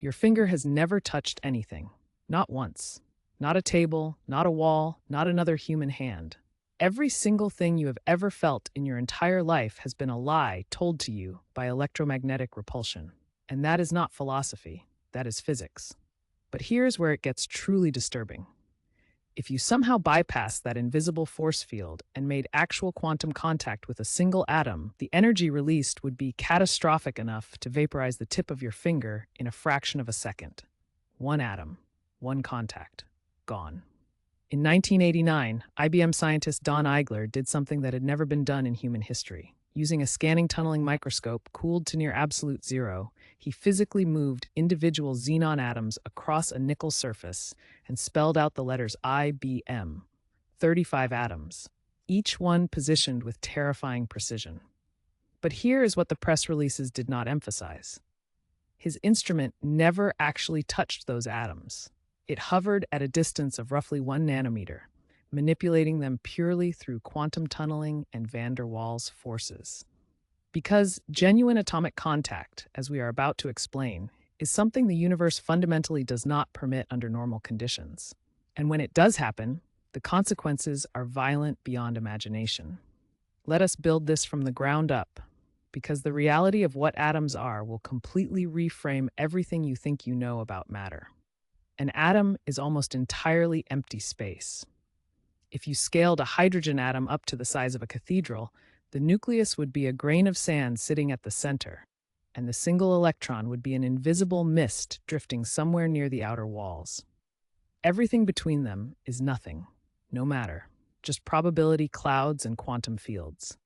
Your finger has never touched anything. Not once. Not a table, not a wall, not another human hand. Every single thing you have ever felt in your entire life has been a lie told to you by electromagnetic repulsion. And that is not philosophy, that is physics. But here's where it gets truly disturbing. If you somehow bypassed that invisible force field and made actual quantum contact with a single atom, the energy released would be catastrophic enough to vaporize the tip of your finger in a fraction of a second. One atom, one contact, gone. In 1989, IBM scientist Don Eigler did something that had never been done in human history. Using a scanning tunneling microscope cooled to near absolute zero, he physically moved individual xenon atoms across a nickel surface and spelled out the letters IBM, 35 atoms, each one positioned with terrifying precision. But here is what the press releases did not emphasize. His instrument never actually touched those atoms. It hovered at a distance of roughly 1 nanometer, manipulating them purely through quantum tunneling and van der Waals forces. Because genuine atomic contact, as we are about to explain, is something the universe fundamentally does not permit under normal conditions. And when it does happen, the consequences are violent beyond imagination. Let us build this from the ground up, because the reality of what atoms are will completely reframe everything you think you know about matter. An atom is almost entirely empty space. If you scaled a hydrogen atom up to the size of a cathedral, the nucleus would be a grain of sand sitting at the center, and the single electron would be an invisible mist drifting somewhere near the outer walls. Everything between them is nothing, no matter, just probability clouds and quantum fields.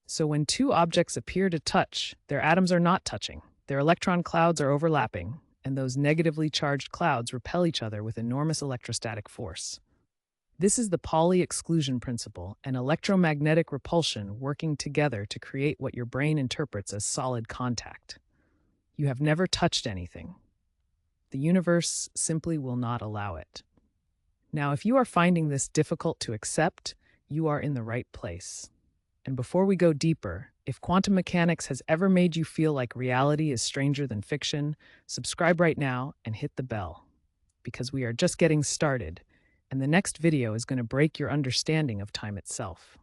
So when two objects appear to touch, their atoms are not touching. Their electron clouds are overlapping, and those negatively charged clouds repel each other with enormous electrostatic force. This is the Pauli exclusion principle and electromagnetic repulsion working together to create what your brain interprets as solid contact. You have never touched anything. The universe simply will not allow it. Now, if you are finding this difficult to accept, you are in the right place. And before we go deeper, if quantum mechanics has ever made you feel like reality is stranger than fiction, subscribe right now and hit the bell, because we are just getting started, and the next video is going to break your understanding of time itself.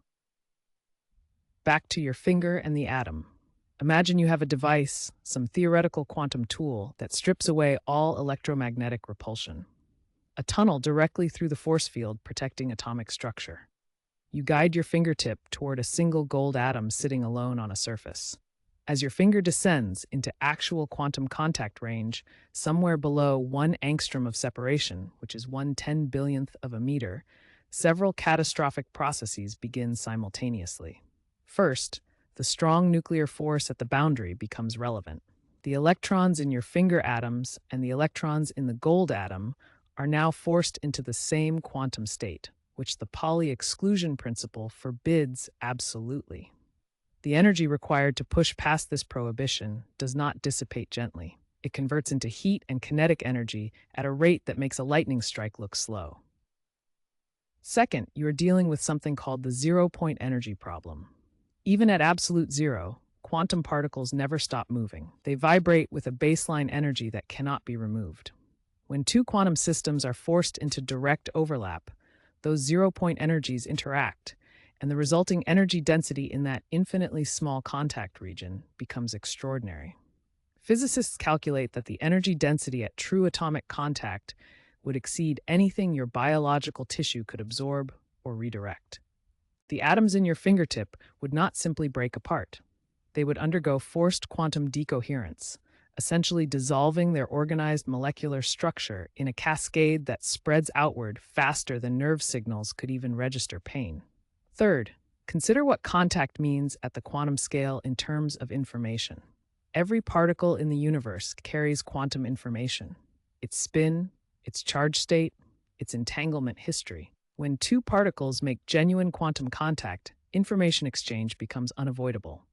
Back to your finger and the atom. Imagine you have a device, some theoretical quantum tool, that strips away all electromagnetic repulsion. A tunnel directly through the force field protecting atomic structure. You guide your fingertip toward a single gold atom sitting alone on a surface. As your finger descends into actual quantum contact range, somewhere below 1 angstrom of separation, which is 1/10 billionth of a meter, several catastrophic processes begin simultaneously. First, the strong nuclear force at the boundary becomes relevant. The electrons in your finger atoms and the electrons in the gold atom are now forced into the same quantum state, which the Pauli exclusion principle forbids absolutely. The energy required to push past this prohibition does not dissipate gently. It converts into heat and kinetic energy at a rate that makes a lightning strike look slow. Second, you are dealing with something called the zero-point energy problem. Even at absolute zero, quantum particles never stop moving. They vibrate with a baseline energy that cannot be removed. When two quantum systems are forced into direct overlap, those zero-point energies interact, and the resulting energy density in that infinitely small contact region becomes extraordinary. Physicists calculate that the energy density at true atomic contact would exceed anything your biological tissue could absorb or redirect. The atoms in your fingertip would not simply break apart. They would undergo forced quantum decoherence, essentially dissolving their organized molecular structure in a cascade that spreads outward faster than nerve signals could even register pain. Third, consider what contact means at the quantum scale in terms of information. Every particle in the universe carries quantum information: its spin, its charge state, its entanglement history. When two particles make genuine quantum contact, information exchange becomes unavoidable.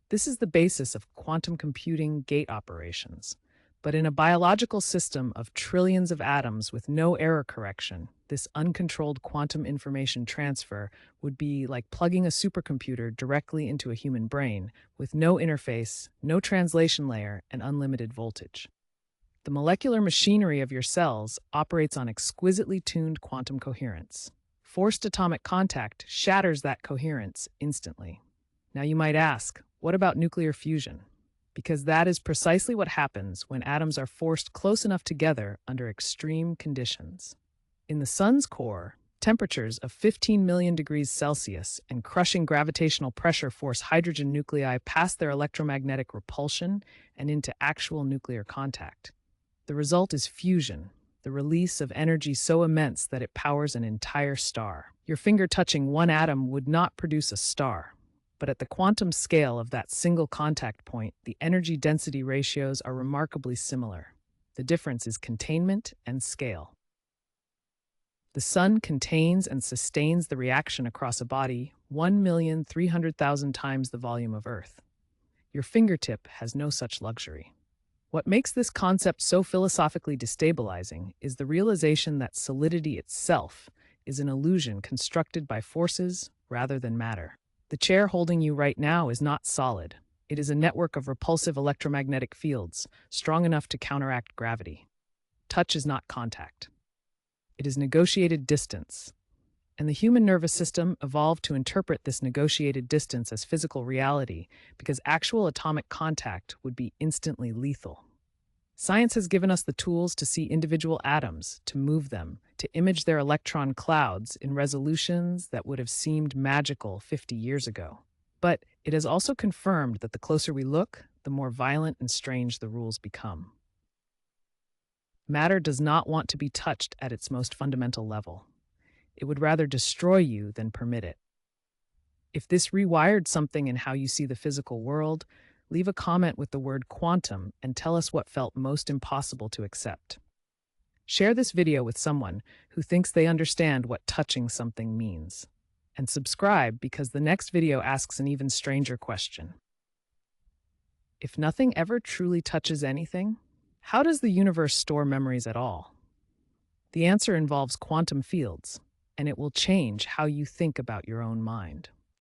This is the basis of quantum computing gate operations. But in a biological system of trillions of atoms with no error correction, this uncontrolled quantum information transfer would be like plugging a supercomputer directly into a human brain with no interface, no translation layer, and unlimited voltage. The molecular machinery of your cells operates on exquisitely tuned quantum coherence. Forced atomic contact shatters that coherence instantly. Now you might ask, what about nuclear fusion? Because that is precisely what happens when atoms are forced close enough together under extreme conditions. In the sun's core, temperatures of 15 million degrees Celsius and crushing gravitational pressure force hydrogen nuclei past their electromagnetic repulsion and into actual nuclear contact. The result is fusion, the release of energy so immense that it powers an entire star. Your finger touching one atom would not produce a star, but at the quantum scale of that single contact point, the energy density ratios are remarkably similar. The difference is containment and scale. The sun contains and sustains the reaction across a body 1,300,000 times the volume of Earth. Your fingertip has no such luxury. What makes this concept so philosophically destabilizing is the realization that solidity itself is an illusion constructed by forces rather than matter. The chair holding you right now is not solid. It is a network of repulsive electromagnetic fields, strong enough to counteract gravity. Touch is not contact. It is negotiated distance. And the human nervous system evolved to interpret this negotiated distance as physical reality because actual atomic contact would be instantly lethal. Science has given us the tools to see individual atoms, to move them, to image their electron clouds in resolutions that would have seemed magical 50 years ago. But it has also confirmed that the closer we look, the more violent and strange the rules become. Matter does not want to be touched at its most fundamental level. It would rather destroy you than permit it. If this rewired something in how you see the physical world, leave a comment with the word quantum and tell us what felt most impossible to accept. Share this video with someone who thinks they understand what touching something means. And subscribe because the next video asks an even stranger question. If nothing ever truly touches anything, how does the universe store memories at all? The answer involves quantum fields, and it will change how you think about your own mind.